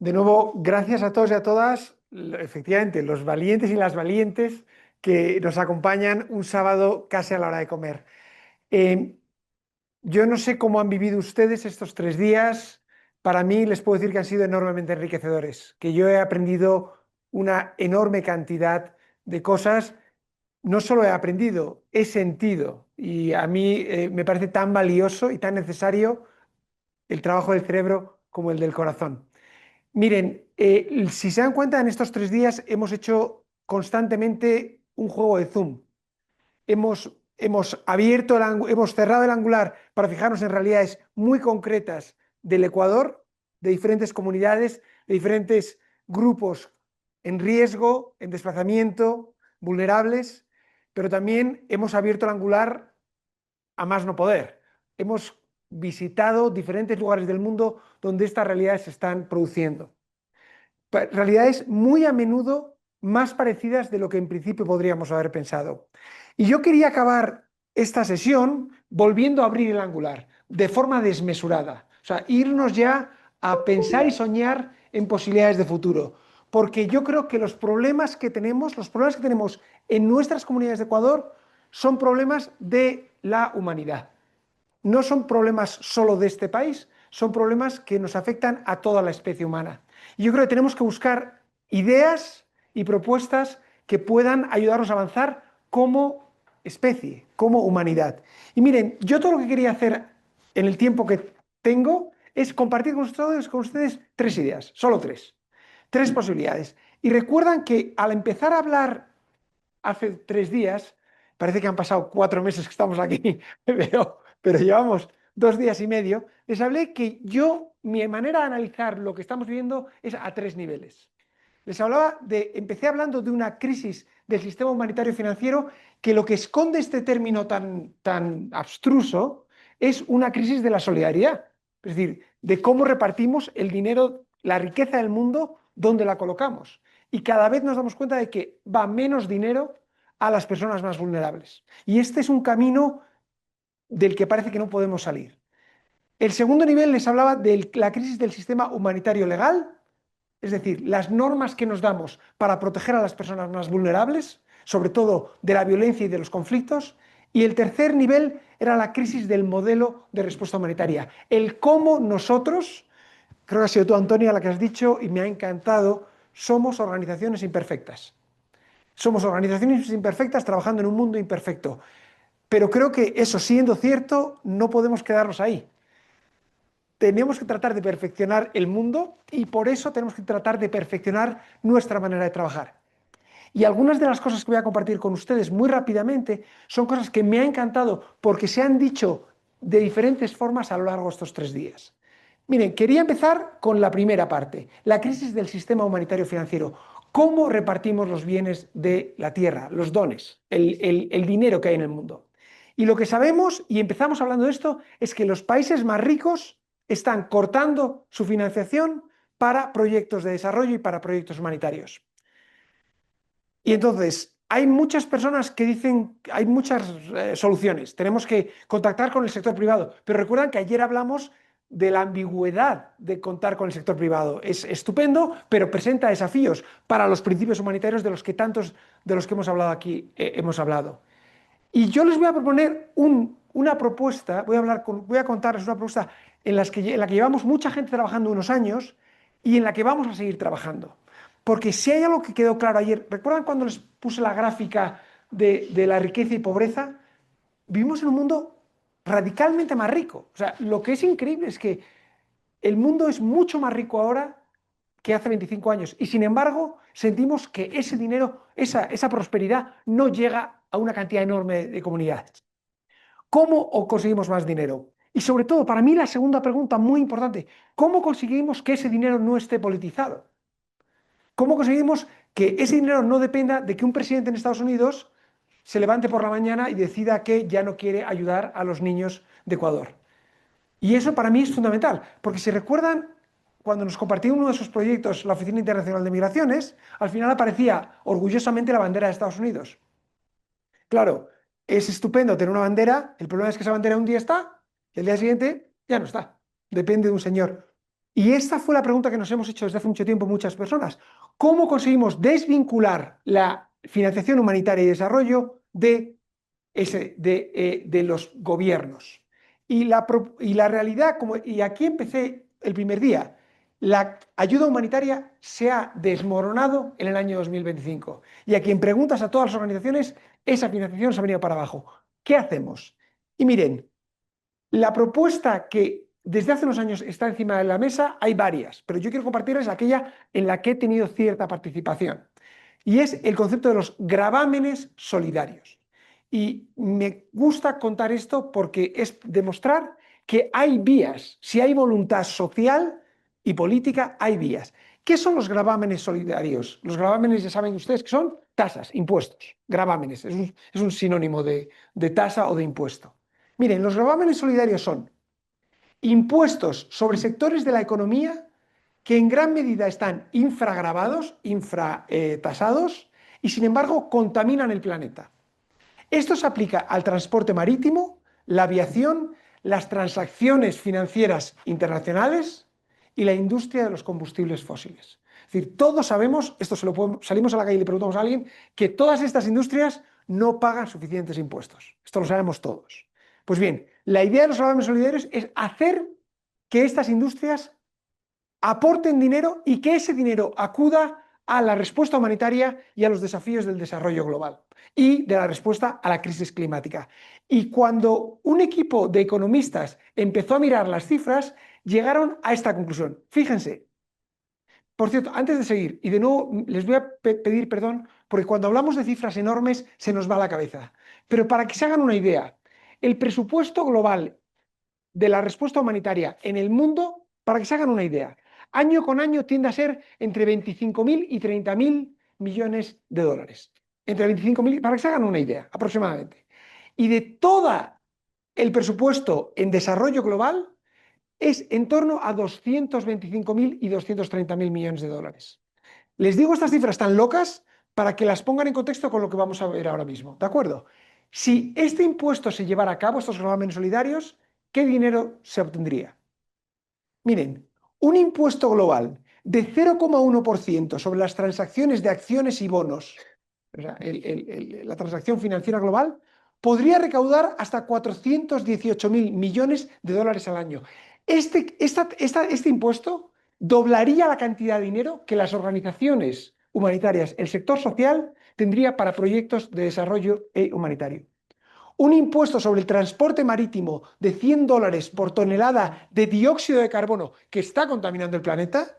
De nuevo, gracias a todos y a todas, efectivamente, los valientes y las valientes que nos acompañan un sábado casi a la hora de comer. Eh, yo no sé cómo han vivido ustedes estos 3 días. Para mí les puedo decir que han sido enormemente enriquecedores, que yo he aprendido una enorme cantidad de cosas. No solo he aprendido, he sentido. Y a mí me parece tan valioso y tan necesario el trabajo del cerebro como el del corazón. Miren, si se dan cuenta, en estos 3 días hemos hecho constantemente un juego de zoom. Hemos abierto hemos cerrado el angular para fijarnos en realidades muy concretas del Ecuador, de diferentes comunidades, de diferentes grupos en riesgo, en desplazamiento, vulnerables, pero también hemos abierto el angular a más no poder. Hemos visitado diferentes lugares del mundo donde estas realidades se están produciendo, realidades muy a menudo más parecidas de lo que en principio podríamos haber pensado. Y yo quería acabar esta sesión volviendo a abrir el angular de forma desmesurada, o sea, irnos ya a pensar y soñar en posibilidades de futuro, porque yo creo que los problemas que tenemos en nuestras comunidades de Ecuador son problemas de la humanidad. No son problemas solo de este país, son problemas que nos afectan a toda la especie humana. Y yo creo que tenemos que buscar ideas y propuestas que puedan ayudarnos a avanzar como especie, como humanidad. Y miren, yo todo lo que quería hacer en el tiempo que tengo es compartir con ustedes 3 ideas, solo tres posibilidades. Y recuerdan que al empezar a hablar hace 3 días, parece que han pasado 4 meses que estamos aquí, pero llevamos 2 días y medio, les hablé que mi manera de analizar lo que estamos viviendo es a 3 niveles. Empecé hablando de una crisis del sistema humanitario financiero, que lo que esconde este término tan abstruso es una crisis de la solidaridad, es decir, de cómo repartimos el dinero, la riqueza del mundo, dónde la colocamos. Y cada vez nos damos cuenta de que va menos dinero a las personas más vulnerables. Y este es un camino del que parece que no podemos salir. El segundo nivel les hablaba de la crisis del sistema humanitario legal, es decir, las normas que nos damos para proteger a las personas más vulnerables, sobre todo de la violencia y de los conflictos. Y el tercer nivel era la crisis del modelo de respuesta humanitaria, el cómo nosotros, creo que ha sido tú, Antonia, la que has dicho, y me ha encantado, somos organizaciones imperfectas. Somos organizaciones imperfectas trabajando en un mundo imperfecto. Pero creo que eso siendo cierto, no podemos quedarnos ahí. Tenemos que tratar de perfeccionar el mundo y por eso tenemos que tratar de perfeccionar nuestra manera de trabajar. Y algunas de las cosas que voy a compartir con ustedes muy rápidamente son cosas que me ha encantado porque se han dicho de diferentes formas a lo largo de estos 3 días. Miren, quería empezar con la primera parte, la crisis del sistema humanitario financiero. ¿Cómo repartimos los bienes de la tierra, los dones, el dinero que hay en el mundo? Y lo que sabemos, y empezamos hablando de esto, es que los países más ricos están cortando su financiación para proyectos de desarrollo y para proyectos humanitarios. Y entonces, hay muchas personas que dicen, hay muchas soluciones, tenemos que contactar con el sector privado, pero recuerdan que ayer hablamos de la ambigüedad de contar con el sector privado. Es estupendo, pero presenta desafíos para los principios humanitarios de los que tantos de los que hemos hablado aquí hemos hablado. Y yo les voy a proponer una propuesta, voy a contarles una propuesta en la que llevamos mucha gente trabajando unos años y en la que vamos a seguir trabajando. Porque si hay algo que quedó claro ayer, ¿recuerdan cuando les puse la gráfica de la riqueza y pobreza? Vivimos en un mundo radicalmente más rico. O sea, lo que es increíble es que el mundo es mucho más rico ahora que hace 25 años. Y sin embargo, sentimos que ese dinero, esa prosperidad, no llega a una cantidad enorme de comunidades. ¿Cómo conseguimos más dinero? Y sobre todo, para mí la segunda pregunta muy importante, ¿cómo conseguimos que ese dinero no esté politizado? ¿Cómo conseguimos que ese dinero no dependa de que un presidente en Estados Unidos se levante por la mañana y decida que ya no quiere ayudar a los niños de Ecuador? Y eso para mí es fundamental, porque si recuerdan, cuando nos compartió uno de sus proyectos, la Oficina Internacional de Migraciones, al final aparecía orgullosamente la bandera de Estados Unidos. Claro, es estupendo tener una bandera, el problema es que esa bandera un día está y el día siguiente ya no está. Depende de un señor. Y esta fue la pregunta que nos hemos hecho desde hace mucho tiempo muchas personas. ¿Cómo conseguimos desvincular la financiación humanitaria y desarrollo de los gobiernos? Y la realidad, y aquí empecé el primer día, la ayuda humanitaria se ha desmoronado en el año 2025. Y a quien preguntas a todas las organizaciones, esa financiación se ha venido para abajo. ¿Qué hacemos? Y miren, la propuesta que desde hace unos años está encima de la mesa, hay varias, pero yo quiero compartirles aquella en la que he tenido cierta participación. Y es el concepto de los gravámenes solidarios. Y me gusta contar esto porque es demostrar que hay vías. Si hay voluntad social y política, hay vías. ¿Qué son los gravámenes solidarios? Los gravámenes, ya saben ustedes que son tasas, impuestos. Gravámenes, es un sinónimo de tasa o de impuesto. Miren, los gravámenes solidarios son impuestos sobre sectores de la economía que en gran medida están infragravados, infratasados, y sin embargo contaminan el planeta. Esto se aplica al transporte marítimo, la aviación, las transacciones financieras internacionales y la industria de los combustibles fósiles. Es decir, todos sabemos, salimos a la calle y le preguntamos a alguien, que todas estas industrias no pagan suficientes impuestos. Esto lo sabemos todos. Pues bien, la idea de los gravámenes solidarios es hacer que estas industrias aporten dinero y que ese dinero acuda a la respuesta humanitaria y a los desafíos del desarrollo global y de la respuesta a la crisis climática. Y cuando un equipo de economistas empezó a mirar las cifras, llegaron a esta conclusión. Fíjense, por cierto, antes de seguir, y de nuevo les voy a pedir perdón, porque cuando hablamos de cifras enormes se nos va la cabeza. Pero para que se hagan una idea, el presupuesto global de la respuesta humanitaria en el mundo, para que se hagan una idea, año con año tiende a ser entre 25.000 y 30.000 millones de dólares. Entre 25.000, para que se hagan una idea, aproximadamente. Y de todo el presupuesto en desarrollo global es en torno a 225.000 y 230.000 millones de dólares. Les digo estas cifras tan locas para que las pongan en contexto con lo que vamos a ver ahora mismo, ¿de acuerdo? Si este impuesto se llevara a cabo, estos gravámenes solidarios, ¿qué dinero se obtendría? Miren, un impuesto global de 0,1% sobre las transacciones de acciones y bonos, o sea, la transacción financiera global, podría recaudar hasta 418.000 millones de dólares al año. Este impuesto doblaría la cantidad de dinero que las organizaciones humanitarias, el sector social, tendría para proyectos de desarrollo humanitario. Un impuesto sobre el transporte marítimo de $100 por tonelada de dióxido de carbono que está contaminando el planeta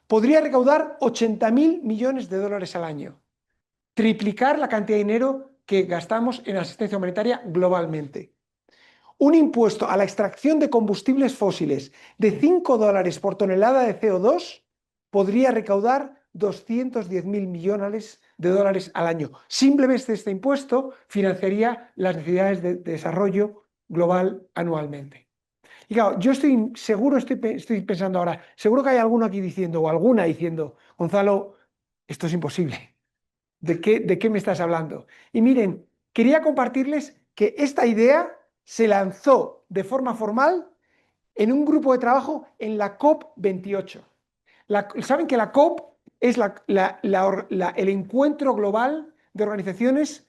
podría recaudar 80.000 millones de dólares al año, triplicar la cantidad de dinero que gastamos en asistencia humanitaria globalmente. Un impuesto a la extracción de combustibles fósiles de $5 por tonelada de CO2 podría recaudar 210.000 millones de dólares al año. Simplemente este impuesto financiaría las necesidades de desarrollo global anualmente. Y claro, yo estoy seguro, estoy pensando ahora, seguro que hay alguno aquí diciendo, o alguna diciendo, Gonzalo, esto es imposible. ¿De qué me estás hablando? Y miren, quería compartirles que esta idea se lanzó de forma formal en un grupo de trabajo en la COP28. Saben que la COP es el encuentro global de organizaciones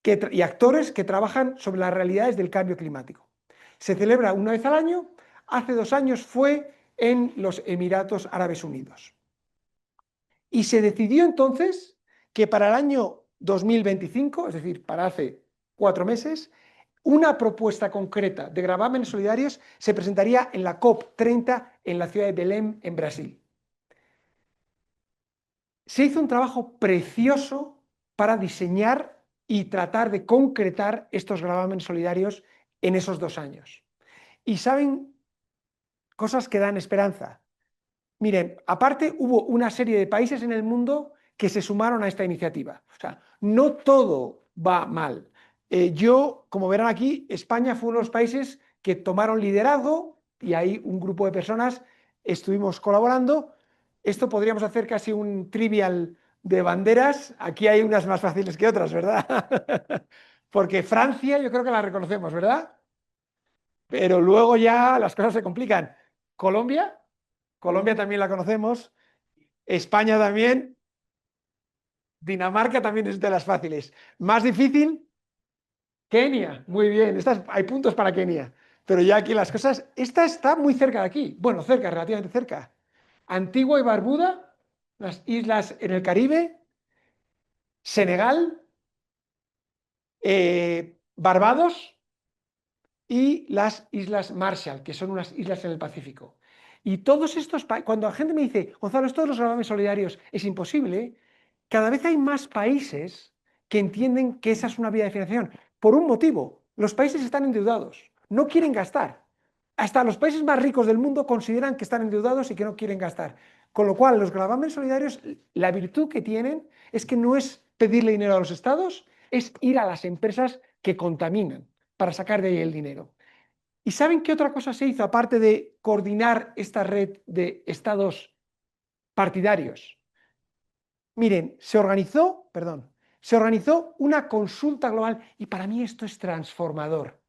y actores que trabajan sobre las realidades del cambio climático. Se celebra una vez al año, hace 2 años fue en los Emiratos Árabes Unidos. Y se decidió entonces que para el año 2025, es decir, para hace 4 meses, una propuesta concreta de gravámenes solidarios se presentaría en la COP30 en la ciudad de Belém, en Brasil. Se hizo un trabajo precioso para diseñar y tratar de concretar estos gravámenes solidarios en esos 2 años. Y saben, cosas que dan esperanza. Miren, aparte hubo una serie de países en el mundo que se sumaron a esta iniciativa. O sea, no todo va mal. Yo, como verán aquí, España fue uno de los países que tomaron liderazgo y ahí un grupo de personas estuvimos colaborando. Esto podríamos hacer casi un trivial de banderas. Aquí hay unas más fáciles que otras, ¿verdad? Porque Francia yo creo que la reconocemos, ¿verdad? Pero luego ya las cosas se complican. Colombia, Colombia también la conocemos, España también, Dinamarca también es de las fáciles. Más difícil, Kenia. Muy bien, hay puntos para Kenia. Pero ya aquí las cosas, esta está muy cerca de aquí. Bueno, cerca, relativamente cerca. Antigua y Barbuda, las islas en el Caribe, Senegal, Barbados y las Islas Marshall, que son unas islas en el Pacífico. Y todos estos países, cuando la gente me dice, Gonzalo, esto de los gravames solidarios es imposible, cada vez hay más países que entienden que esa es una vía de financiación. Por un motivo, los países están endeudados, no quieren gastar. Hasta los países más ricos del mundo consideran que están endeudados y que no quieren gastar. Con lo cual, los gravames solidarios, la virtud que tienen es que no es pedirle dinero a los estados, es ir a las empresas que contaminan para sacar de ahí el dinero. ¿Y saben qué otra cosa se hizo aparte de coordinar esta red de estados partidarios? Miren, se organizó una consulta global y para mí esto es transformador.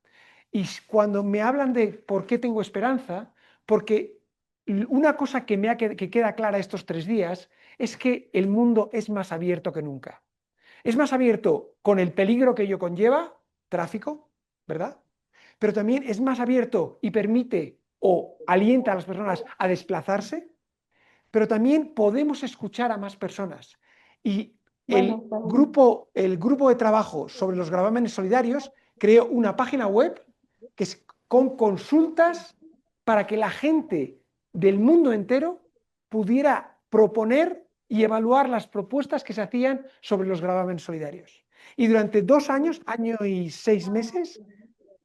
Y cuando me hablan de por qué tengo esperanza, porque una cosa que queda clara estos 3 días es que el mundo es más abierto que nunca. Es más abierto con el peligro que ello conlleva, tráfico, ¿verdad? Pero también es más abierto y permite o alienta a las personas a desplazarse, pero también podemos escuchar a más personas. Y el grupo de trabajo sobre los gravámenes solidarios creó una página web que es con consultas para que la gente del mundo entero pudiera proponer y evaluar las propuestas que se hacían sobre los gravámenes solidarios. Y durante 2 años, año y 6 meses,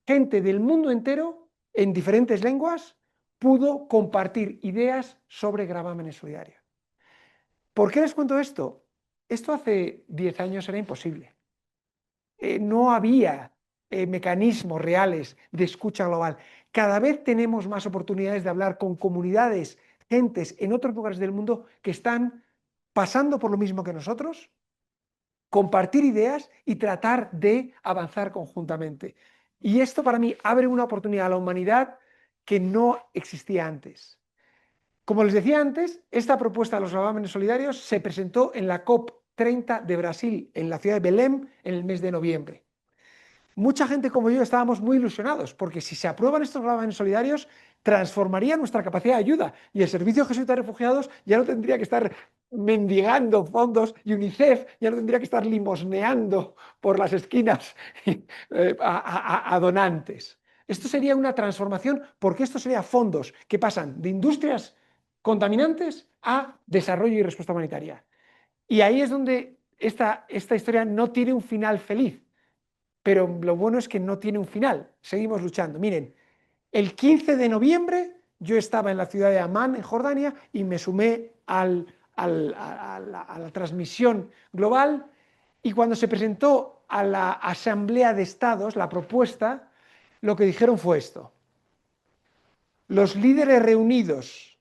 gente del mundo entero, en diferentes lenguas, pudo compartir ideas sobre gravámenes solidarios. ¿Por qué les cuento esto? Esto hace 10 años era imposible. No había mecanismos reales de escucha global. Cada vez tenemos más oportunidades de hablar con comunidades, gentes en otros lugares del mundo que están pasando por lo mismo que nosotros, compartir ideas y tratar de avanzar conjuntamente. Y esto para mí abre una oportunidad a la humanidad que no existía antes. Como les decía antes, esta propuesta de los gravámenes solidarios se presentó en la COP30 de Brasil, en la ciudad de Belém, en el mes de noviembre. Mucha gente como yo estábamos muy ilusionados, porque si se aprueban estos gravámenes solidarios, transformaría nuestra capacidad de ayuda y el Servicio Jesuita de Refugiados ya no tendría que estar mendigando fondos y UNICEF ya no tendría que estar limosneando por las esquinas a donantes. Esto sería una transformación porque esto sería fondos que pasan de industrias contaminantes a desarrollo y respuesta humanitaria. Y ahí es donde esta historia no tiene un final feliz, pero lo bueno es que no tiene un final. Seguimos luchando. Miren, el 15 de noviembre yo estaba en la ciudad de Amán, en Jordania, y me sumé a la transmisión global. Y cuando se presentó a la Asamblea de Estados la propuesta, lo que dijeron fue esto. Los líderes reunidos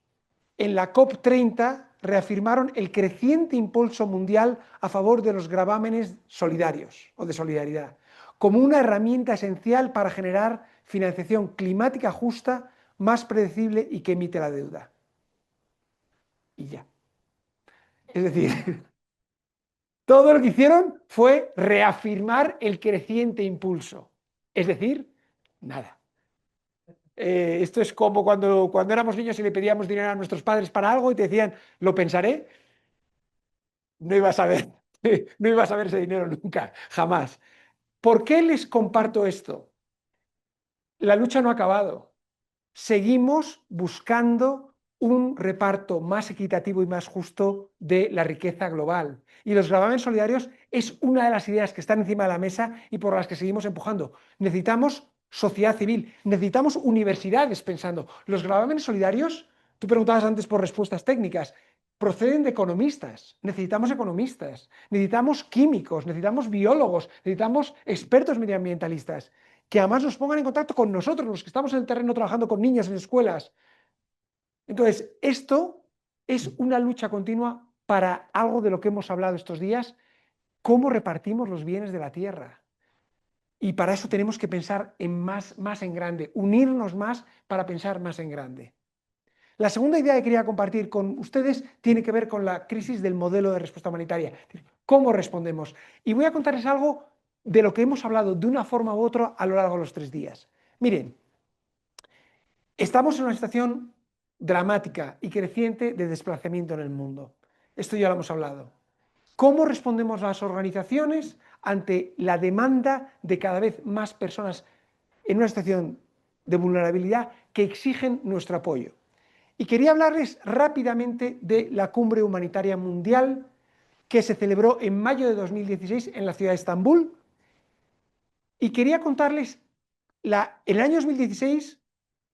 en la COP30 reafirmaron el creciente impulso mundial a favor de los gravámenes solidarios o de solidaridad, como una herramienta esencial para generar financiación climática justa, más predecible y que emite la deuda. Y ya. Es decir, todo lo que hicieron fue reafirmar el creciente impulso. Es decir, nada. Esto es como cuando éramos niños y le pedíamos dinero a nuestros padres para algo y te decían, lo pensaré, no ibas a ver, no ibas a ver ese dinero nunca, jamás. ¿Por qué les comparto esto? La lucha no ha acabado. Seguimos buscando un reparto más equitativo y más justo de la riqueza global. Y los gravámenes solidarios es una de las ideas que están encima de la mesa y por las que seguimos empujando. Necesitamos sociedad civil, necesitamos universidades pensando. Los gravámenes solidarios, tú preguntabas antes por respuestas técnicas, proceden de economistas. Necesitamos químicos, necesitamos biólogos, necesitamos expertos medioambientalistas que además nos pongan en contacto con nosotros, los que estamos en el terreno trabajando con niños en escuelas. Entonces, esto es una lucha continua para algo de lo que hemos hablado estos días, cómo repartimos los bienes de la tierra. Y para eso tenemos que pensar en más en grande, unirnos más para pensar más en grande. La segunda idea que quería compartir con ustedes tiene que ver con la crisis del modelo de respuesta humanitaria. ¿Cómo respondemos? Y voy a contarles algo de lo que hemos hablado de una forma u otra a lo largo de los 3 días. Miren, estamos en una situación dramática y creciente de desplazamiento en el mundo. Esto ya lo hemos hablado. ¿Cómo respondemos las organizaciones ante la demanda de cada vez más personas en una situación de vulnerabilidad que exigen nuestro apoyo? Y quería hablarles rápidamente de la Cumbre Humanitaria Mundial que se celebró en mayo de 2016 en la ciudad de Estambul. Y quería contarles, en el año 2016,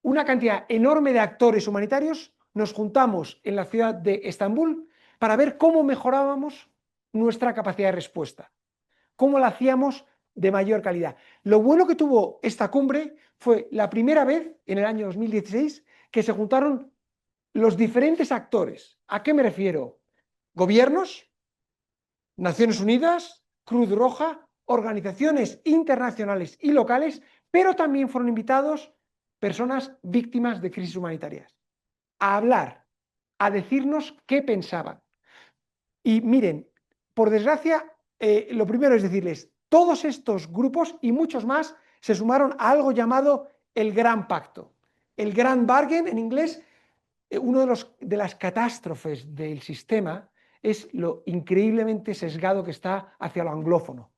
una cantidad enorme de actores humanitarios nos juntamos en la ciudad de Estambul para ver cómo mejorábamos nuestra capacidad de respuesta, cómo la hacíamos de mayor calidad. Lo bueno que tuvo esta cumbre fue la primera vez en el año 2016 que se juntaron los diferentes actores. ¿A qué me refiero? Gobiernos, Naciones Unidas, Cruz Roja, organizaciones internacionales y locales, pero también fueron invitados personas víctimas de crisis humanitarias a hablar, a decirnos qué pensaban. Y miren, por desgracia, lo primero es decirles, todos estos grupos y muchos más se sumaron a algo llamado el Gran Pacto. El Grand Bargain en inglés, uno de las catástrofes del sistema es lo increíblemente sesgado que está hacia lo anglófono.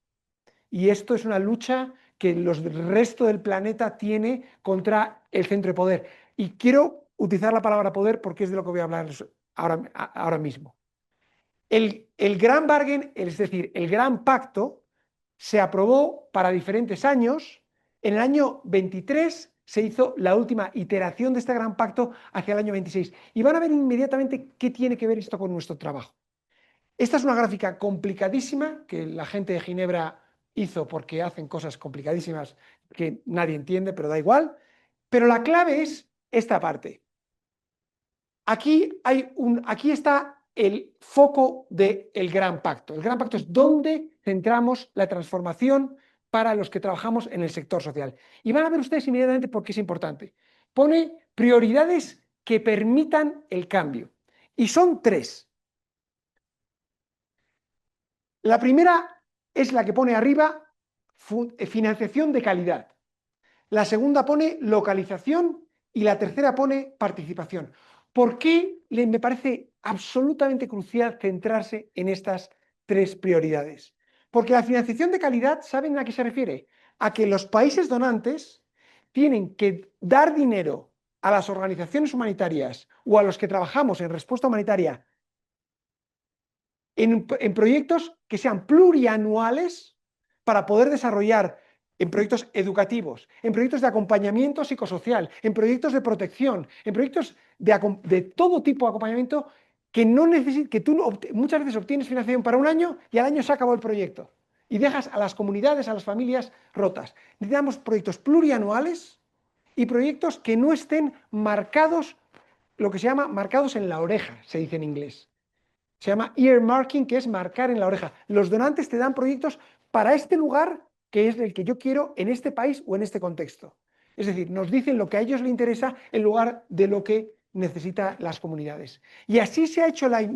Y esto es una lucha que el resto del planeta tiene contra el centro de poder. Y quiero utilizar la palabra poder porque es de lo que voy a hablar ahora mismo. El Gran Bargain, es decir, el Gran Pacto, se aprobó para diferentes años. En el año 23 se hizo la última iteración de este Gran Pacto hacia el año 26. Y van a ver inmediatamente qué tiene que ver esto con nuestro trabajo. Esta es una gráfica complicadísima que la gente de Ginebra hizo porque hacen cosas complicadísimas que nadie entiende, pero da igual. Pero la clave es esta parte. Aquí está el foco del Gran Pacto. El Gran Pacto es donde centramos la transformación para los que trabajamos en el sector social. Y van a ver ustedes inmediatamente por qué es importante. Pone prioridades que permitan el cambio. Y son 3. La primera es la que pone arriba, financiación de calidad. La segunda pone localización y la tercera pone participación. ¿Por qué me parece absolutamente crucial centrarse en estas 3 prioridades? Porque la financiación de calidad, ¿saben a qué se refiere? A que los países donantes tienen que dar dinero a las organizaciones humanitarias o a los que trabajamos en respuesta humanitaria en proyectos que sean plurianuales para poder desarrollar en proyectos educativos, en proyectos de acompañamiento psicosocial, en proyectos de protección, en proyectos de todo tipo de acompañamiento que tú muchas veces obtienes financiación para un año y al año se acabó el proyecto y dejas a las comunidades, a las familias rotas. Necesitamos proyectos plurianuales y proyectos que no estén marcados, lo que se llama marcados en la oreja, se dice en inglés. Se llama earmarking, que es marcar en la oreja. Los donantes te dan proyectos para este lugar que es el que yo quiero en este país o en este contexto. Es decir, nos dicen lo que a ellos les interesa en lugar de lo que necesitan las comunidades. Y así se ha hecho la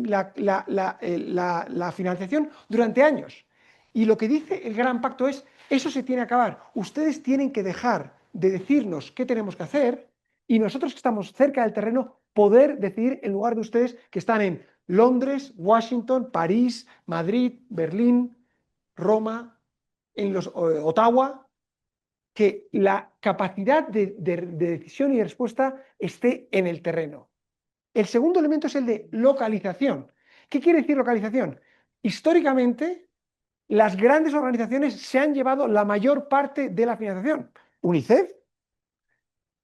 financiación durante años. Y lo que dice el Gran Pacto es, eso se tiene que acabar. Ustedes tienen que dejar de decirnos qué tenemos que hacer y nosotros que estamos cerca del terreno poder decidir en lugar de ustedes que están en Londres, Washington, París, Madrid, Berlín, Roma, Ottawa, que la capacidad de decisión y de respuesta esté en el terreno. El segundo elemento es el de localización. ¿Qué quiere decir localización? Históricamente, las grandes organizaciones se han llevado la mayor parte de la financiación. UNICEF,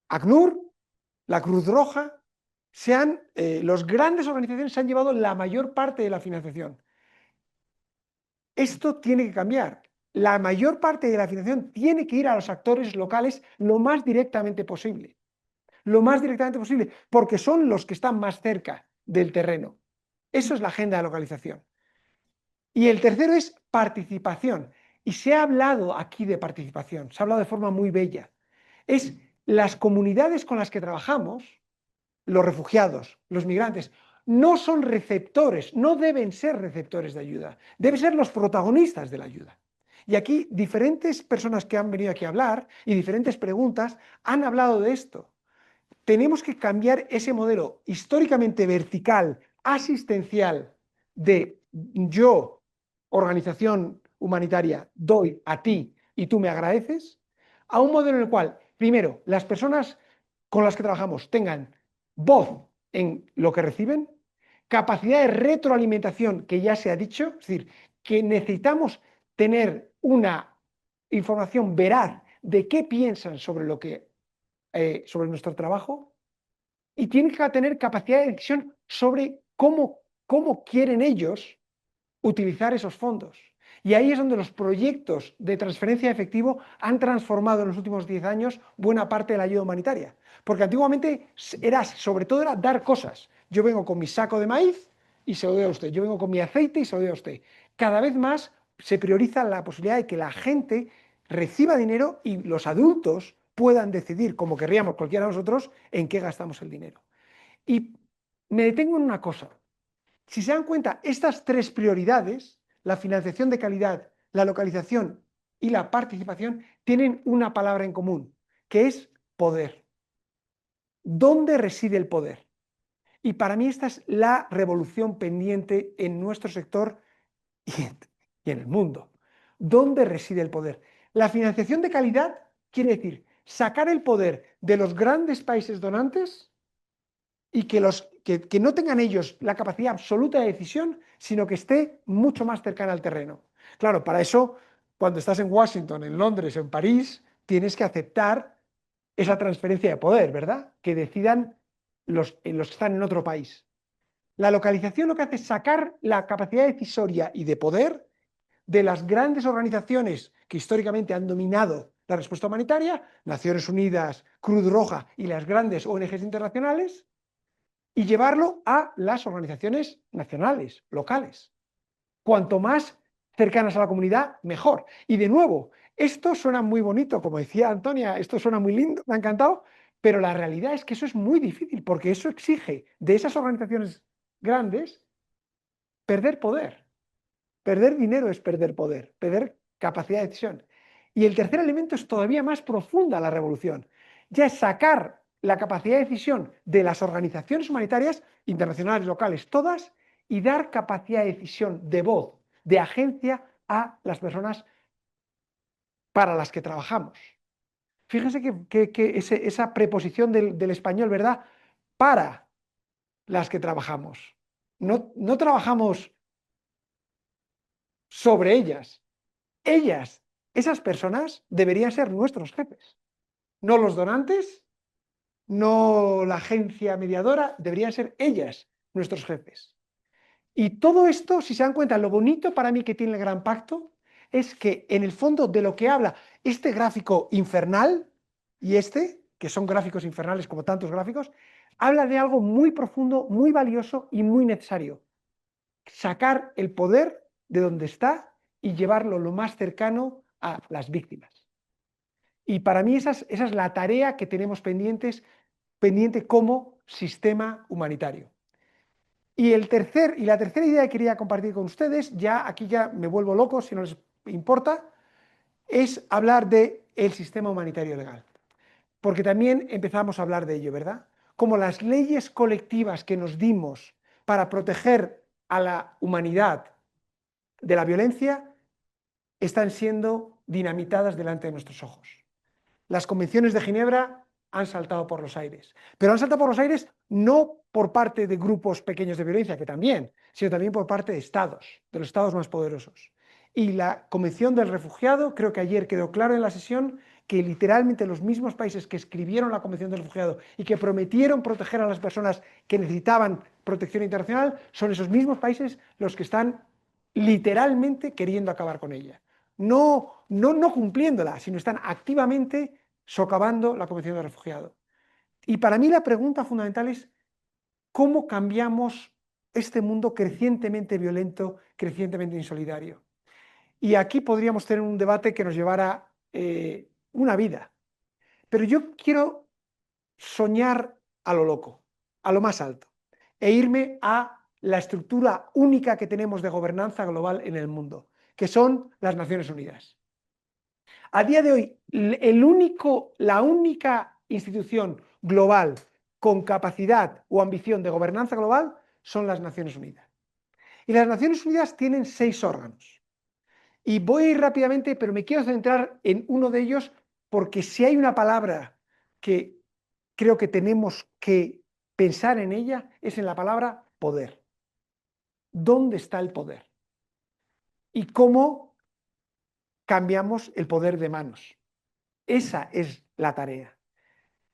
ACNUR, la Cruz Roja, las grandes organizaciones se han llevado la mayor parte de la financiación. Esto tiene que cambiar. La mayor parte de la financiación tiene que ir a los actores locales lo más directamente posible. Lo más directamente posible, porque son los que están más cerca del terreno. Eso es la agenda de localización. Y el tercero es participación. Y se ha hablado aquí de participación, se ha hablado de forma muy bella. Es las comunidades con las que trabajamos, los refugiados, los migrantes, no son receptores, no deben ser receptores de ayuda, deben ser los protagonistas de la ayuda. Y aquí diferentes personas que han venido aquí a hablar y diferentes preguntas han hablado de esto. Tenemos que cambiar ese modelo históricamente vertical, asistencial, de yo, organización humanitaria, doy a ti y tú me agradeces, a un modelo en el cual, primero, las personas con las que trabajamos tengan voz en lo que reciben, capacidad de retroalimentación, que ya se ha dicho, es decir, que necesitamos tener una información veraz de qué piensan sobre lo que sobre nuestro trabajo y tienen que tener capacidad de decisión sobre cómo quieren ellos utilizar esos fondos. Y ahí es donde los proyectos de transferencia de efectivo han transformado en los últimos 10 años buena parte de la ayuda humanitaria. Porque antiguamente sobre todo era dar cosas. Yo vengo con mi saco de maíz y se lo doy a usted. Yo vengo con mi aceite y se lo doy a usted. Cada vez más se prioriza la posibilidad de que la gente reciba dinero y los adultos puedan decidir, como querríamos cualquiera de nosotros, en qué gastamos el dinero. Y me detengo en una cosa. Si se dan cuenta, estas tres prioridades, la financiación de calidad, la localización y la participación, tienen una palabra en común, que es poder. ¿Dónde reside el poder? Y para mí esta es la revolución pendiente en nuestro sector y en el mundo. ¿Dónde reside el poder? La financiación de calidad quiere decir sacar el poder de los grandes países donantes y que no tengan ellos la capacidad absoluta de decisión, sino que esté mucho más cercana al terreno. Claro, para eso, cuando estás en Washington, en Londres o en París, tienes que aceptar esa transferencia de poder, ¿verdad? Que decidan los que están en otro país. La localización lo que hace es sacar la capacidad decisoria y de poder de las grandes organizaciones que históricamente han dominado la respuesta humanitaria, Naciones Unidas, Cruz Roja y las grandes ONGs internacionales, y llevarlo a las organizaciones nacionales, locales. Cuanto más cercanas a la comunidad, mejor. Y de nuevo, esto suena muy bonito, como decía Antonia, esto suena muy lindo, me ha encantado, pero la realidad es que eso es muy difícil, porque eso exige de esas organizaciones grandes perder poder. Perder dinero es perder poder, perder capacidad de decisión. Y el tercer elemento es todavía más profunda la revolución. Ya es sacar la capacidad de decisión de las organizaciones humanitarias, internacionales, locales, todas, y dar capacidad de decisión de voz, de agencia a las personas para las que trabajamos. Fíjense que esa preposición del español, ¿verdad? Para las que trabajamos. No trabajamos sobre ellas. Ellas, esas personas, deberían ser nuestros jefes. No los donantes, no la agencia mediadora, deberían ser ellas nuestros jefes. Y todo esto, si se dan cuenta, lo bonito para mí que tiene el gran pacto es que en el fondo de lo que habla este gráfico infernal y este, que son gráficos infernales como tantos gráficos, habla de algo muy profundo, muy valioso y muy necesario. Sacar el poder de donde está y llevarlo lo más cercano a las víctimas. Y para mí esa es la tarea que tenemos pendiente como sistema humanitario. Y la tercera idea que quería compartir con ustedes, aquí ya me vuelvo loco si no les importa, es hablar del sistema humanitario legal. Porque también empezamos a hablar de ello, ¿verdad? Como las leyes colectivas que nos dimos para proteger a la humanidad de la violencia están siendo dinamitadas delante de nuestros ojos. Las convenciones de Ginebra han saltado por los aires, pero han saltado por los aires no por parte de grupos pequeños de violencia, que también, sino también por parte de estados, de los estados más poderosos. Y la Convención del Refugiado, creo que ayer quedó claro en la sesión que literalmente los mismos países que escribieron la Convención del Refugiado y que prometieron proteger a las personas que necesitaban protección internacional, son esos mismos países los que están literalmente queriendo acabar con ella. No cumpliéndola, sino están activamente socavando la Convención de Refugiados. Y para mí la pregunta fundamental es cómo cambiamos este mundo crecientemente violento, crecientemente insolidario. Y aquí podríamos tener un debate que nos llevara una vida. Pero yo quiero soñar a lo loco. a lo más alto, e irme a la estructura única que tenemos de gobernanza global en el mundo, que son las Naciones Unidas. A día de hoy, la única institución global con capacidad o ambición de gobernanza global son las Naciones Unidas. Y las Naciones Unidas tienen 6 órganos. Y voy a ir rápidamente, pero me quiero centrar en uno de ellos porque si hay una palabra que creo que tenemos que pensar en ella, es en la palabra poder. ¿Dónde está el poder? ¿Y cómo cambiamos el poder de manos? Esa es la tarea.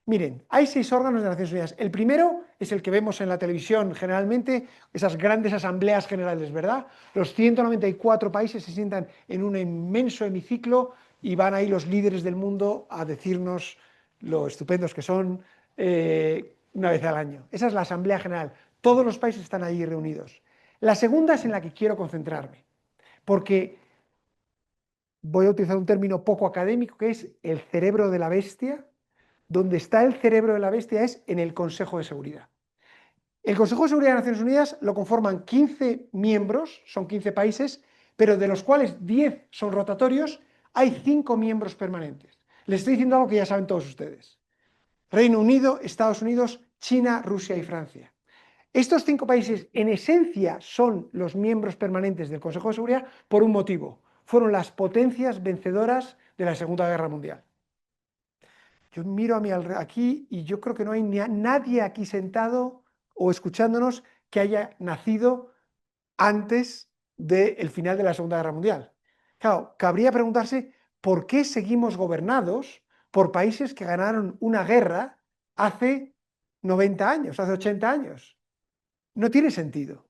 Miren, hay 6 órganos de Naciones Unidas. El primero es el que vemos en la televisión generalmente, esas grandes asambleas generales, ¿verdad? Los 194 países se sientan en un inmenso hemiciclo y van ahí los líderes del mundo a decirnos lo estupendos que son una vez al año. Esa es la Asamblea General. Todos los países están ahí reunidos. La segunda es en la que quiero concentrarme, porque voy a utilizar un término poco académico, que es el cerebro de la bestia. Donde está el cerebro de la bestia es en el Consejo de Seguridad. El Consejo de Seguridad de Naciones Unidas lo conforman 15 miembros, son 15 países, pero de los cuales 10 son rotatorios, hay 5 miembros permanentes. Les estoy diciendo algo que ya saben todos ustedes. Reino Unido, Estados Unidos, China, Rusia y Francia. Estos 5 países en esencia son los miembros permanentes del Consejo de Seguridad por un motivo. Fueron las potencias vencedoras de la Segunda Guerra Mundial. Yo miro a mi aquí y yo creo que no hay nadie aquí sentado o escuchándonos que haya nacido antes del final de la Segunda Guerra Mundial. Claro, cabría preguntarse por qué seguimos gobernados por países que ganaron una guerra hace 90 años, hace 80 años. No tiene sentido.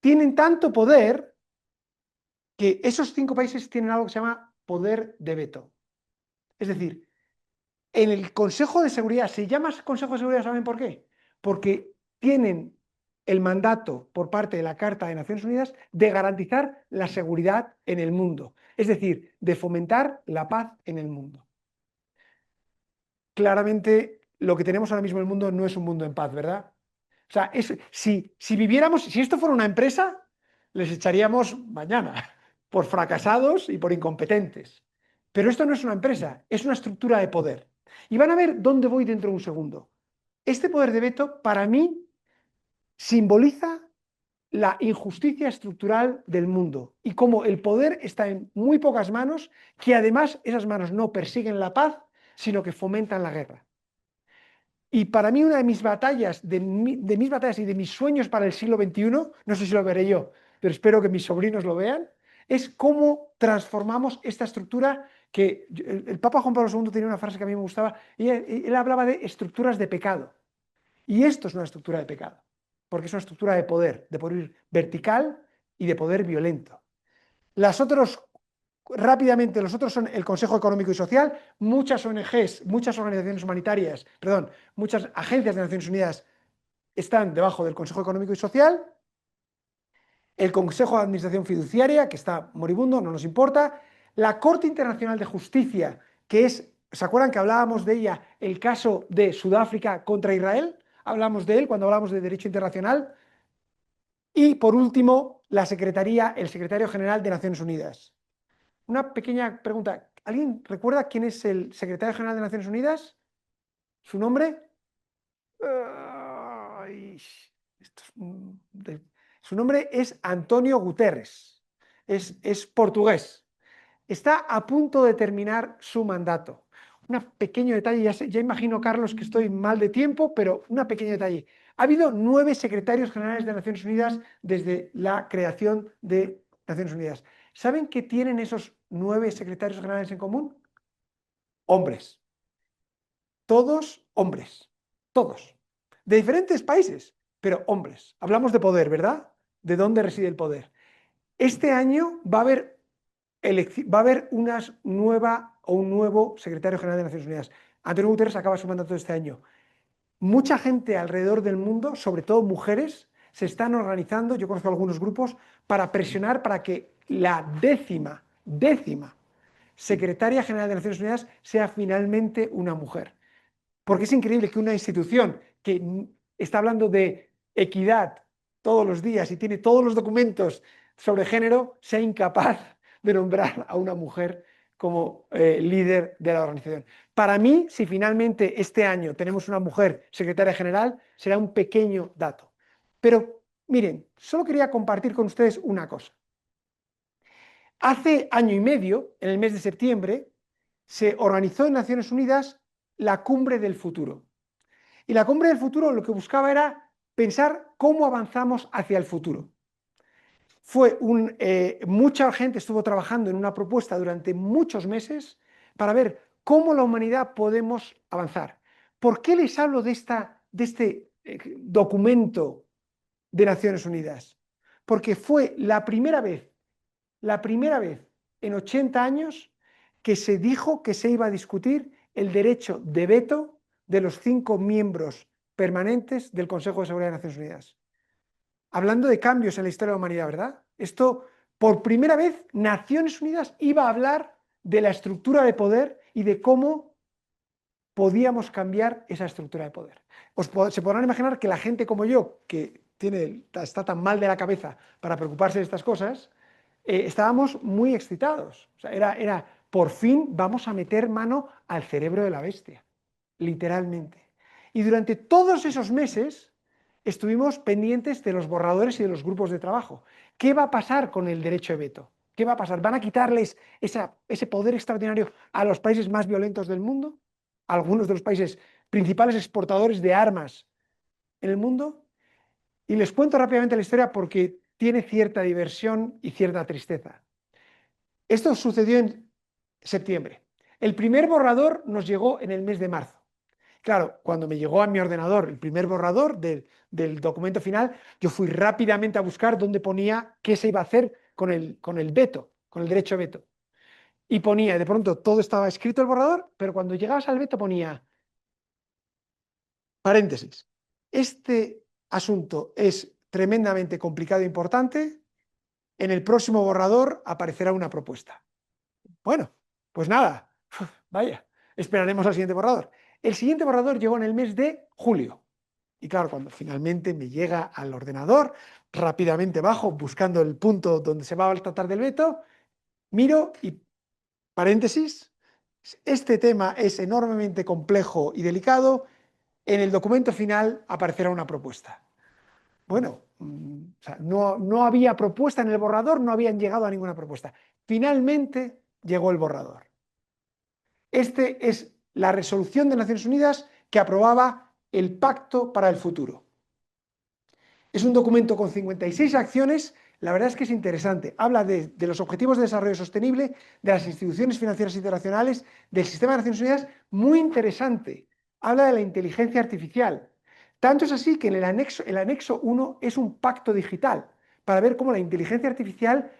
Tienen tanto poder que esos 5 países tienen algo que se llama poder de veto. Es decir, en el Consejo de Seguridad, se llama Consejo de Seguridad, ¿saben por qué? Porque tienen el mandato por parte de la Carta de Naciones Unidas de garantizar la seguridad en el mundo, es decir, de fomentar la paz en el mundo. Claramente, lo que tenemos ahora mismo en el mundo no es un mundo en paz, ¿verdad? O sea, si viviéramos, si esto fuera una empresa, les echaríamos mañana por fracasados y por incompetentes. Pero esto no es una empresa, es una estructura de poder. Y van a ver dónde voy dentro de un segundo. Este poder de veto, para mí, simboliza la injusticia estructural del mundo y cómo el poder está en muy pocas manos, que además esas manos no persiguen la paz, sino que fomentan la guerra. Y para mí una de mis batallas, de mis batallas y de mis sueños para el siglo XXI, no sé si lo veré yo, pero espero que mis sobrinos lo vean, es cómo transformamos esta estructura que el Papa Juan Pablo II tenía una frase que a mí me gustaba, y él hablaba de estructuras de pecado. Y esto es una estructura de pecado, porque es una estructura de poder vertical y de poder violento. Las otras rápidamente, los otros son el Consejo Económico y Social, muchas ONGs, muchas organizaciones humanitarias, perdón, muchas agencias de Naciones Unidas están debajo del Consejo Económico y Social, el Consejo de Administración Fiduciaria, que está moribundo, no nos importa, la Corte Internacional de Justicia, que es, ¿se acuerdan que hablábamos de ella, el caso de Sudáfrica contra Israel? Hablamos de él cuando hablamos de derecho internacional. Y por último, el secretario general de Naciones Unidas. Una pequeña pregunta. ¿Alguien recuerda quién es el secretario general de Naciones Unidas? ¿Su nombre? Ay, su nombre es Antonio Guterres. Es portugués. Está a punto de terminar su mandato. Un pequeño detalle, ya imagino, Carlos, que estoy mal de tiempo, pero un pequeño detalle. Ha habido 9 secretarios generales de Naciones Unidas desde la creación de Naciones Unidas. ¿Saben qué tienen esos 9 secretarios generales en común? Hombres. Todos hombres. Todos. De diferentes países, pero hombres. Hablamos de poder, ¿verdad? ¿De dónde reside el poder? Este año va a haber una nueva o un nuevo secretario general de Naciones Unidas. Antonio Guterres acaba su mandato este año. Mucha gente alrededor del mundo, sobre todo mujeres, se están organizando, yo conozco algunos grupos, para presionar para que la décima secretaria general de Naciones Unidas sea finalmente una mujer. Porque es increíble que una institución que está hablando de equidad todos los días y tiene todos los documentos sobre género, sea incapaz de nombrar a una mujer como líder de la organización. Para mí, si finalmente este año tenemos una mujer secretaria general, será un pequeño dato. Pero miren, solo quería compartir con ustedes una cosa. Hace año y medio, en el mes de septiembre, se organizó en Naciones Unidas la Cumbre del Futuro. Y la Cumbre del Futuro lo que buscaba era pensar cómo avanzamos hacia el futuro. Mucha gente estuvo trabajando en una propuesta durante muchos meses para ver cómo la humanidad podemos avanzar. ¿Por qué les hablo de este documento de Naciones Unidas? Porque fue la primera vez en 80 años que se dijo que se iba a discutir el derecho de veto de los 5 miembros permanentes del Consejo de Seguridad de Naciones Unidas. Hablando de cambios en la historia de la humanidad, ¿verdad? Esto, por primera vez, Naciones Unidas iba a hablar de la estructura de poder y de cómo podíamos cambiar esa estructura de poder. Se podrán imaginar que la gente como yo, que está tan mal de la cabeza para preocuparse de estas cosas, estábamos muy excitados. O sea, era, por fin vamos a meter mano al cerebro de la bestia, literalmente. Y durante todos esos meses estuvimos pendientes de los borradores y de los grupos de trabajo. ¿Qué va a pasar con el derecho de veto? ¿Qué va a pasar? ¿Van a quitarles ese poder extraordinario a los países más violentos del mundo? ¿Algunos de los países principales exportadores de armas en el mundo? Y les cuento rápidamente la historia porque tiene cierta diversión y cierta tristeza. Esto sucedió en septiembre. El primer borrador nos llegó en el mes de marzo. Claro, cuando me llegó a mi ordenador el primer borrador del documento final, yo fui rápidamente a buscar dónde ponía qué se iba a hacer con el veto, con el derecho a veto. Y ponía, de pronto todo estaba escrito el borrador, pero cuando llegabas al veto ponía, paréntesis, este asunto es tremendamente complicado e importante, en el próximo borrador aparecerá una propuesta. Bueno, pues nada, vaya, esperaremos al siguiente borrador. El siguiente borrador llegó en el mes de julio. Y claro, cuando finalmente me llega al ordenador, rápidamente bajo, buscando el punto donde se va a tratar del veto, miro y, paréntesis, este tema es enormemente complejo y delicado, en el documento final aparecerá una propuesta. Bueno, o sea, no había propuesta en el borrador, no habían llegado a ninguna propuesta. Finalmente llegó el borrador. Este es la resolución de Naciones Unidas que aprobaba el Pacto para el Futuro. Es un documento con 56 acciones, la verdad es que es interesante. Habla de los objetivos de desarrollo sostenible, de las instituciones financieras internacionales, del sistema de Naciones Unidas, muy interesante. Habla de la inteligencia artificial. Tanto es así que en el anexo 1 es un pacto digital para ver cómo la inteligencia artificial,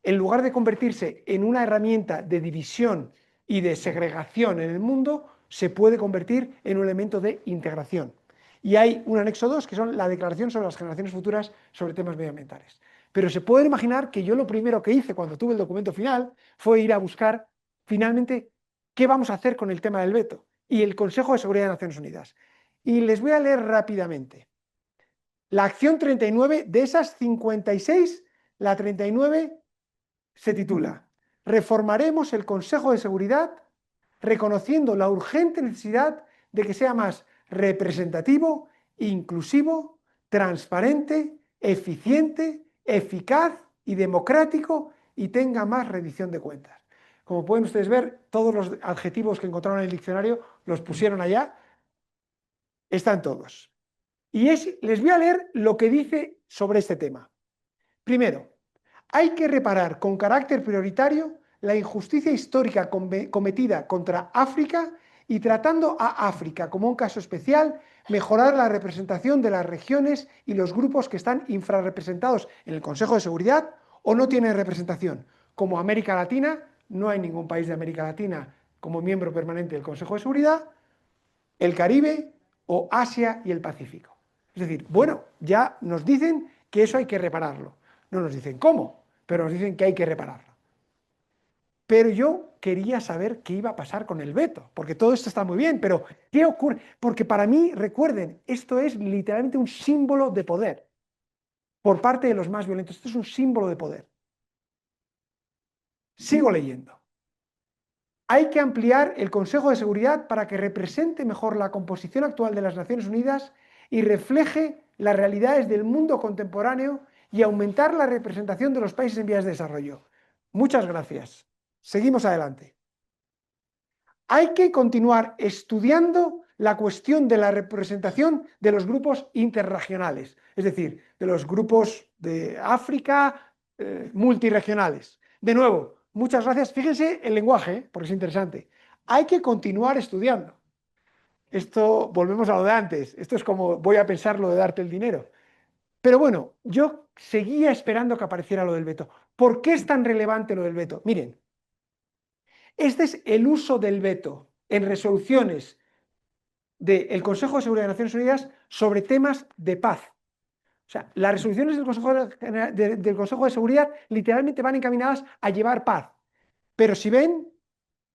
en lugar de convertirse en una herramienta de división y de segregación en el mundo, se puede convertir en un elemento de integración. Y hay un anexo 2, que son la declaración sobre las generaciones futuras sobre temas medioambientales. Pero se pueden imaginar que yo lo primero que hice cuando tuve el documento final fue ir a buscar finalmente qué vamos a hacer con el tema del veto y el Consejo de Seguridad de Naciones Unidas. Y les voy a leer rápidamente. La acción 39 de esas 56, la 39 se titula Reformaremos el Consejo de Seguridad reconociendo la urgente necesidad de que sea más representativo, inclusivo, transparente, eficiente, eficaz y democrático y tenga más rendición de cuentas. Como pueden ustedes ver, todos los adjetivos que encontraron en el diccionario los pusieron allá, están todos. Y les voy a leer lo que dice sobre este tema. Primero, hay que reparar con carácter prioritario la injusticia histórica cometida contra África y, tratando a África como un caso especial, mejorar la representación de las regiones y los grupos que están infrarrepresentados en el Consejo de Seguridad o no tienen representación. Como América Latina, no hay ningún país de América Latina como miembro permanente del Consejo de Seguridad, el Caribe o Asia y el Pacífico. Es decir, bueno, ya nos dicen que eso hay que repararlo. No nos dicen cómo, pero nos dicen que hay que repararlo. Pero yo quería saber qué iba a pasar con el veto, porque todo esto está muy bien, pero ¿qué ocurre? Porque para mí, recuerden, esto es literalmente un símbolo de poder por parte de los más violentos. Esto es un símbolo de poder. Sigo leyendo. Hay que ampliar el Consejo de Seguridad para que represente mejor la composición actual de las Naciones Unidas y refleje las realidades del mundo contemporáneo y aumentar la representación de los países en vías de desarrollo. Muchas gracias. Seguimos adelante. Hay que continuar estudiando la cuestión de la representación de los grupos interregionales, es decir, de los grupos de África multirregionales. De nuevo, muchas gracias. Fíjense el lenguaje, porque es interesante. Hay que continuar estudiando. Esto, volvemos a lo de antes. Esto es como voy a pensar lo de darte el dinero. Pero bueno, yo seguía esperando que apareciera lo del veto. ¿Por qué es tan relevante lo del veto? Miren, este es el uso del veto en resoluciones del Consejo de Seguridad de Naciones Unidas sobre temas de paz. O sea, las resoluciones del Consejo de Seguridad literalmente van encaminadas a llevar paz. Pero si ven,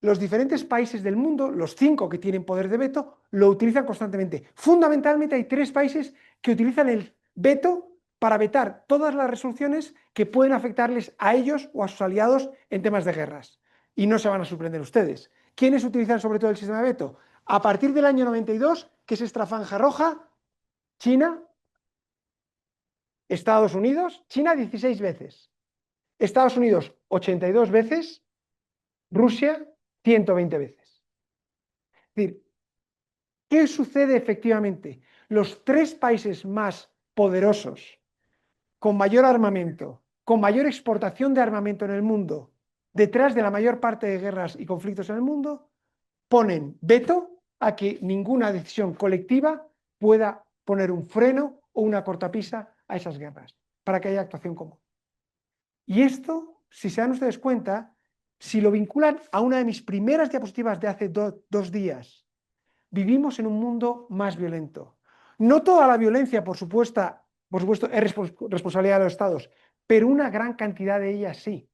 los diferentes países del mundo, los 5 que tienen poder de veto, lo utilizan constantemente. Fundamentalmente hay 3 países que utilizan el veto para vetar todas las resoluciones que pueden afectarles a ellos o a sus aliados en temas de guerras. Y no se van a sorprender ustedes. ¿Quiénes utilizan sobre todo el sistema de veto? A partir del año 92, que es esta franja roja, China, Estados Unidos, China 16 veces, Estados Unidos 82 veces, Rusia 120 veces. Es decir, ¿qué sucede efectivamente? Los 3 países más poderosos, con mayor armamento, con mayor exportación de armamento en el mundo, detrás de la mayor parte de guerras y conflictos en el mundo, ponen veto a que ninguna decisión colectiva pueda poner un freno o una cortapisa a esas guerras, para que haya actuación común. Y esto, si se dan ustedes cuenta, si lo vinculan a una de mis primeras diapositivas de hace 2 días, vivimos en un mundo más violento. No toda la violencia, por supuesto, es responsabilidad de los estados, pero una gran cantidad de ella sí.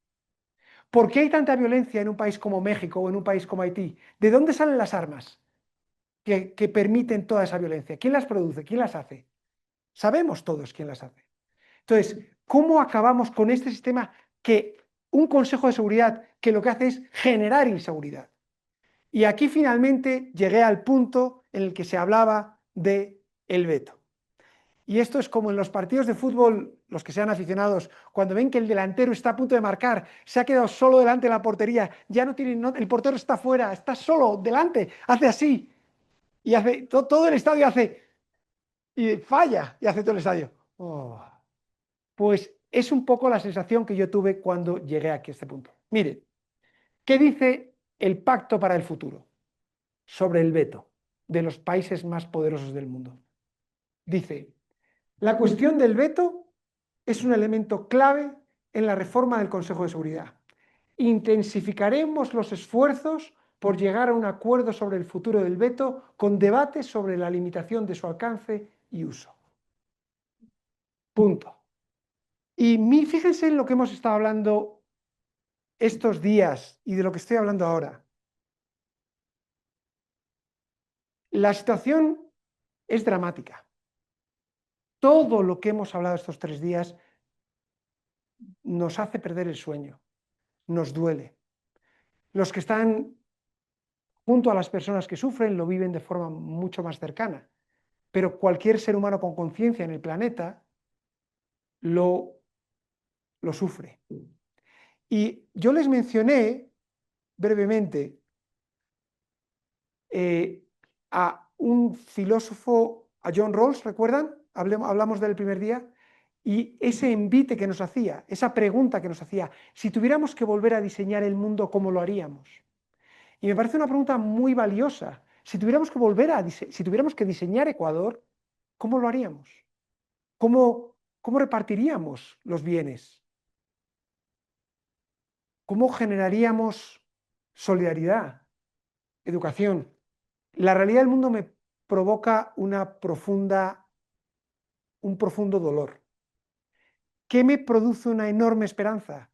¿Por qué hay tanta violencia en un país como México o en un país como Haití? ¿De dónde salen las armas que permiten toda esa violencia? ¿Quién las produce? ¿Quién las hace? Sabemos todos quién las hace. Entonces, ¿cómo acabamos con este sistema que un Consejo de Seguridad que lo que hace es generar inseguridad? Y aquí finalmente llegué al punto en el que se hablaba de el veto. Y esto es como en los partidos de fútbol, los que sean aficionados, cuando ven que el delantero está a punto de marcar, se ha quedado solo delante de la portería, ya no tiene, el portero está fuera, está solo delante, hace así, y hace todo el estadio hace, y falla, y hace todo el estadio. Oh. Pues es un poco la sensación que yo tuve cuando llegué aquí a este punto. Mire, ¿qué dice el Pacto para el Futuro sobre el veto de los países más poderosos del mundo? Dice, la cuestión del veto es un elemento clave en la reforma del Consejo de Seguridad. Intensificaremos los esfuerzos por llegar a un acuerdo sobre el futuro del veto con debates sobre la limitación de su alcance y uso. Punto. Y fíjense en lo que hemos estado hablando estos días y de lo que estoy hablando ahora. La situación es dramática. Todo lo que hemos hablado estos 3 días nos hace perder el sueño, nos duele. Los que están junto a las personas que sufren lo viven de forma mucho más cercana, pero cualquier ser humano con conciencia en el planeta lo sufre. Y yo les mencioné brevemente a un filósofo, a John Rawls, ¿recuerdan? Hablamos del primer día. Y ese envite que nos hacía, esa pregunta que nos hacía, si tuviéramos que volver a diseñar el mundo, ¿cómo lo haríamos? Y me parece una pregunta muy valiosa. Si tuviéramos que si tuviéramos que diseñar Ecuador, ¿cómo lo haríamos? ¿Cómo repartiríamos los bienes? ¿Cómo generaríamos solidaridad, educación? La realidad del mundo me provoca un profundo dolor. ¿Qué me produce una enorme esperanza?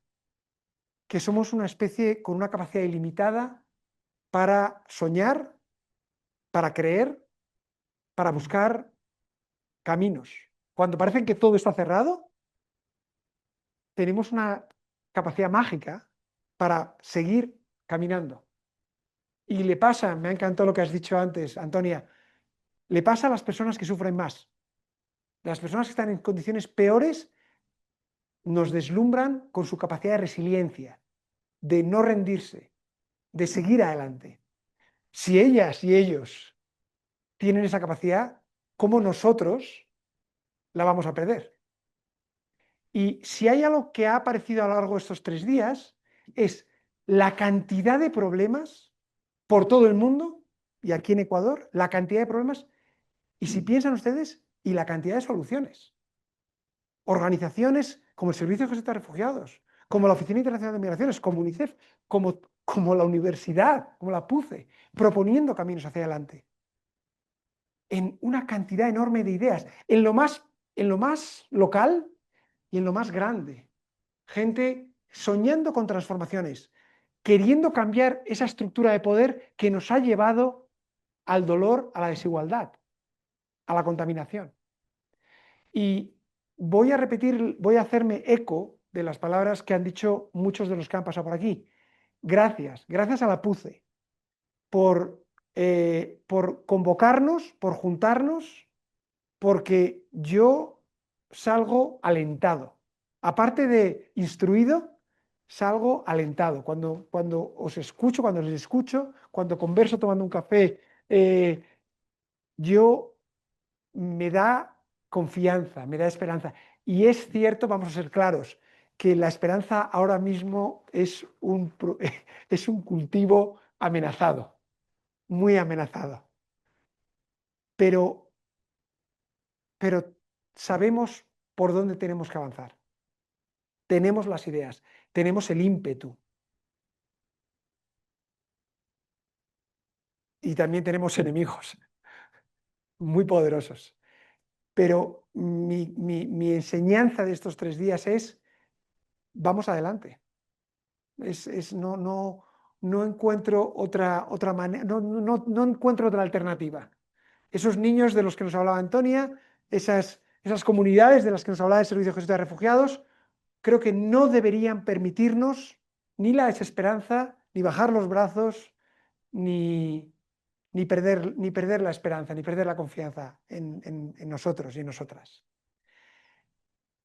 que somos una especie con una capacidad ilimitada para soñar, para creer, para buscar caminos. Cuando parece que todo está cerrado, tenemos una capacidad mágica para seguir caminando. Y le pasa, me ha encantado lo que has dicho antes, Antonia, le pasa a las personas que sufren más. Las personas que están en condiciones peores nos deslumbran con su capacidad de resiliencia, de no rendirse, de seguir adelante. Si ellas y ellos tienen esa capacidad, ¿cómo nosotros la vamos a perder? Y si hay algo que ha aparecido a lo largo de estos 3 días, es la cantidad de problemas por todo el mundo y aquí en Ecuador, la cantidad de problemas, y si piensan ustedes, y la cantidad de soluciones. Organizaciones como el Servicio de Gestión de Refugiados, como la Oficina Internacional de Migraciones, como UNICEF, como la universidad, como la PUCE, proponiendo caminos hacia adelante. En una cantidad enorme de ideas, en lo más local y en lo más grande. Gente soñando con transformaciones, queriendo cambiar esa estructura de poder que nos ha llevado al dolor, a la desigualdad, a la contaminación. Y voy a repetir, voy a hacerme eco de las palabras que han dicho muchos de los que han pasado por aquí. Gracias a la PUCE por convocarnos, por juntarnos, porque yo salgo alentado. Aparte de instruido, salgo alentado. Cuando os escucho, cuando les escucho, cuando converso tomando un café, yo me da confianza, me da esperanza. Y es cierto, vamos a ser claros, que la esperanza ahora mismo es un cultivo amenazado, muy amenazado. Pero, pero sabemos por dónde tenemos que avanzar. Tenemos las ideas, tenemos el ímpetu y también tenemos enemigos muy poderosos. Pero mi enseñanza de estos 3 días es, vamos adelante. No encuentro otra manera, no encuentro otra alternativa. Esos niños de los que nos hablaba Antonia, esas comunidades de las que nos hablaba el Servicio de Gestión de Refugiados, creo que no deberían permitirnos ni la desesperanza, ni bajar los brazos, ni perder la esperanza, ni perder la confianza en nosotros y en nosotras.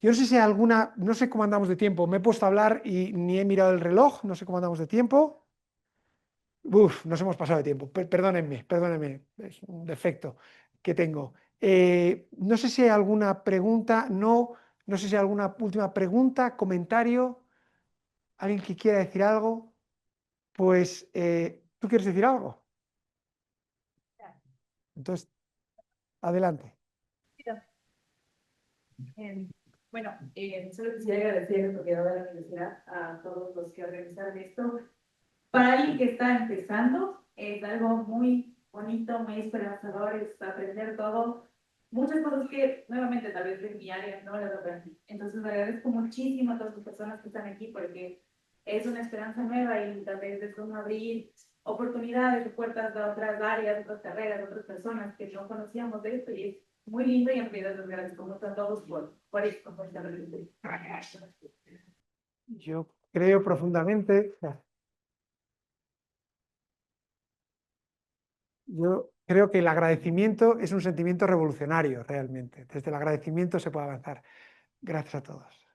Yo no sé si hay alguna, no sé cómo andamos de tiempo, me he puesto a hablar y ni he mirado el reloj, no sé cómo andamos de tiempo. Nos hemos pasado de tiempo, perdónenme, es un defecto que tengo. No sé si hay alguna pregunta, no sé si hay alguna última pregunta, comentario, alguien que quiera decir algo, pues ¿tú quieres decir algo? Entonces, adelante. Eh, bueno, solo quisiera agradecer el propiedad de la universidad a todos los que organizaron esto. Para alguien que está empezando, es algo muy bonito, muy esperanzador, es aprender todo. Muchas cosas que nuevamente tal vez en mi área no las aprendí. Entonces agradezco muchísimo a todas las personas que están aquí porque es una esperanza nueva y tal vez es como abrir oportunidades de puertas a otras áreas, otras carreras, otras personas que no conocíamos de esto y es muy lindo y en realidad les agradezco mucho a todos por esto, por esta reunión. Yo creo profundamente, yo creo que el agradecimiento es un sentimiento revolucionario realmente. Desde el agradecimiento se puede avanzar. Gracias a todos.